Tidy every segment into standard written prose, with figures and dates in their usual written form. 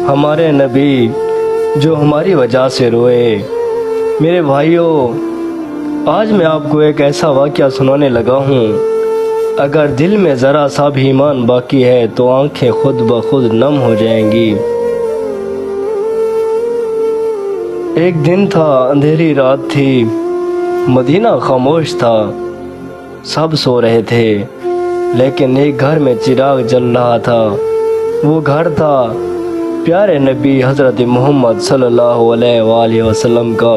ہمارے نبی جو ہماری وجہ سے روئے۔ میرے بھائیوں، آج میں آپ کو ایک ایسا واقعہ سنانے لگا ہوں، اگر دل میں ذرا سا بھی ایمان باقی ہے تو آنکھیں خود بخود نم ہو جائیں گی۔ ایک دن تھا، اندھیری رات تھی، مدینہ خاموش تھا، سب سو رہے تھے، لیکن ایک گھر میں چراغ جل رہا تھا۔ وہ گھر تھا پیارے نبی حضرت محمد صلی اللہ علیہ وآلہ وسلم کا۔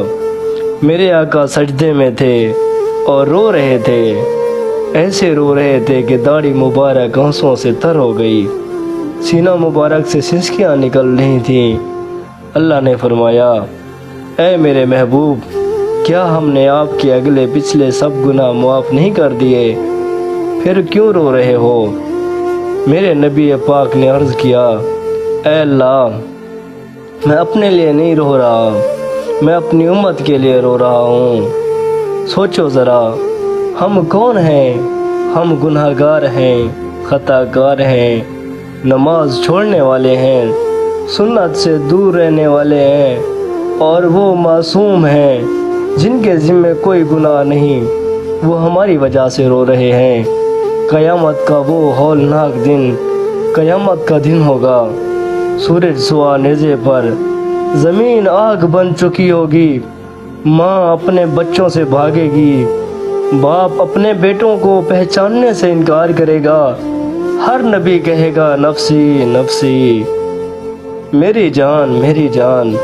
میرے آقا سجدے میں تھے اور رو رہے تھے، ایسے رو رہے تھے کہ داڑھی مبارک آنسوؤں سے تر ہو گئی، سینہ مبارک سے سسکیاں نکل رہی تھیں۔ اللہ نے فرمایا، اے میرے محبوب، کیا ہم نے آپ کے اگلے پچھلے سب گناہ معاف نہیں کر دیے؟ پھر کیوں رو رہے ہو؟ میرے نبی پاک نے عرض کیا، اے اللہ، میں اپنے لیے نہیں رو رہا، میں اپنی امت کے لیے رو رہا ہوں۔ سوچو ذرا، ہم کون ہیں؟ ہم گناہ گار ہیں، خطا کار ہیں، نماز چھوڑنے والے ہیں، سنت سے دور رہنے والے ہیں، اور وہ معصوم ہیں جن کے ذمہ کوئی گناہ نہیں، وہ ہماری وجہ سے رو رہے ہیں۔ قیامت کا وہ ہولناک دن، قیامت کا دن ہوگا، سورج سوا نیزے پر، زمین آگ بن چکی ہوگی، ماں اپنے بچوں سے بھاگے گی، باپ اپنے بیٹوں کو پہچاننے سے انکار کرے گا، ہر نبی کہے گا نفسی نفسی، میری جان میری جان،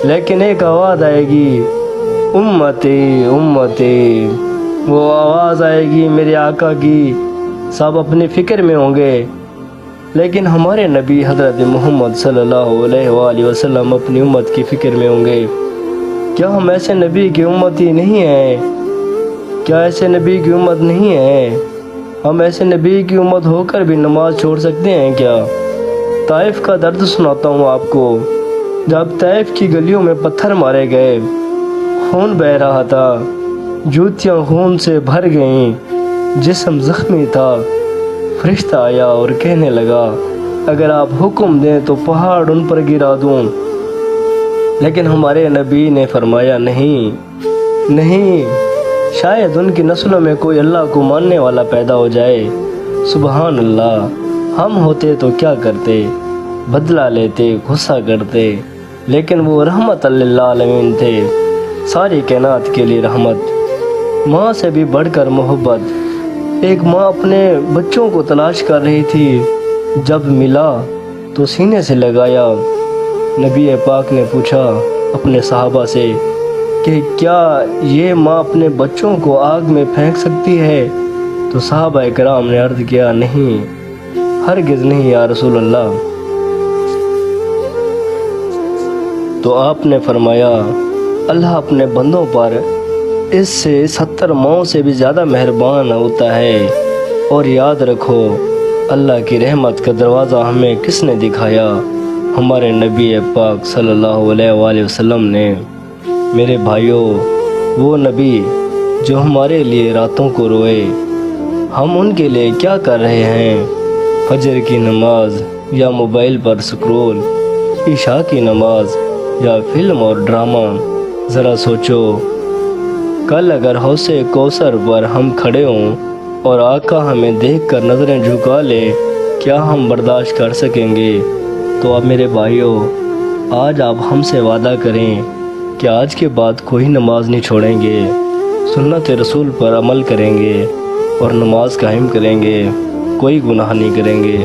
لیکن ایک آواز آئے گی، امتی امتی، وہ آواز آئے گی میرے آقا کی۔ سب اپنی فکر میں ہوں گے، لیکن ہمارے نبی حضرت محمد صلی اللہ علیہ وآلہ وسلم اپنی امت کی فکر میں ہوں گے۔ کیا ہم ایسے نبی کی امتی نہیں ہیں؟ کیا ایسے نبی کی امت نہیں ہے؟ ہم ایسے نبی کی امت ہو کر بھی نماز چھوڑ سکتے ہیں کیا؟ طائف کا درد سناتا ہوں آپ کو۔ جب طائف کی گلیوں میں پتھر مارے گئے، خون بہہ رہا تھا، جوتیاں خون سے بھر گئیں، جسم زخمی تھا، فرشتہ آیا اور کہنے لگا، اگر آپ حکم دیں تو پہاڑ ان پر گرا دوں، لیکن ہمارے نبی نے فرمایا نہیں نہیں، شاید ان کی نسلوں میں کوئی اللہ کو ماننے والا پیدا ہو جائے۔ سبحان اللہ، ہم ہوتے تو کیا کرتے؟ بدلہ لیتے، غصہ کرتے، لیکن وہ رحمت للعالمین تھے، ساری کائنات کے لیے رحمت۔ ماں سے بھی بڑھ کر محبت۔ ایک ماں اپنے بچوں کو تلاش کر رہی تھی، جب ملا تو سینے سے لگایا۔ نبی پاک نے پوچھا اپنے صحابہ سے کہ کیا یہ ماں اپنے بچوں کو آگ میں پھینک سکتی ہے؟ تو صحابہ کرام نے عرض کیا، نہیں، ہرگز نہیں یا رسول اللہ۔ تو آپ نے فرمایا، اللہ اپنے بندوں پر اس سے 70 ماؤں سے بھی زیادہ مہربان ہوتا ہے، اور یاد رکھو، اللہ کی رحمت کا دروازہ ہمیں کس نے دکھایا؟ ہمارے نبی پاک صلی اللہ علیہ وآلہ وسلم نے۔ میرے بھائیوں، وہ نبی جو ہمارے لیے راتوں کو روئے، ہم ان کے لیے کیا کر رہے ہیں؟ فجر کی نماز یا موبائل پر سکرول، عشاء کی نماز یا فلم اور ڈرامہ؟ ذرا سوچو، کل اگر حوض کوثر پر ہم کھڑے ہوں اور آقا ہمیں دیکھ کر نظریں جھکا لے، کیا ہم برداشت کر سکیں گے؟ تو اب میرے بھائیوں، آج آپ ہم سے وعدہ کریں کہ آج کے بعد کوئی نماز نہیں چھوڑیں گے، سنت رسول پر عمل کریں گے اور نماز قائم کریں گے، کوئی گناہ نہیں کریں گے۔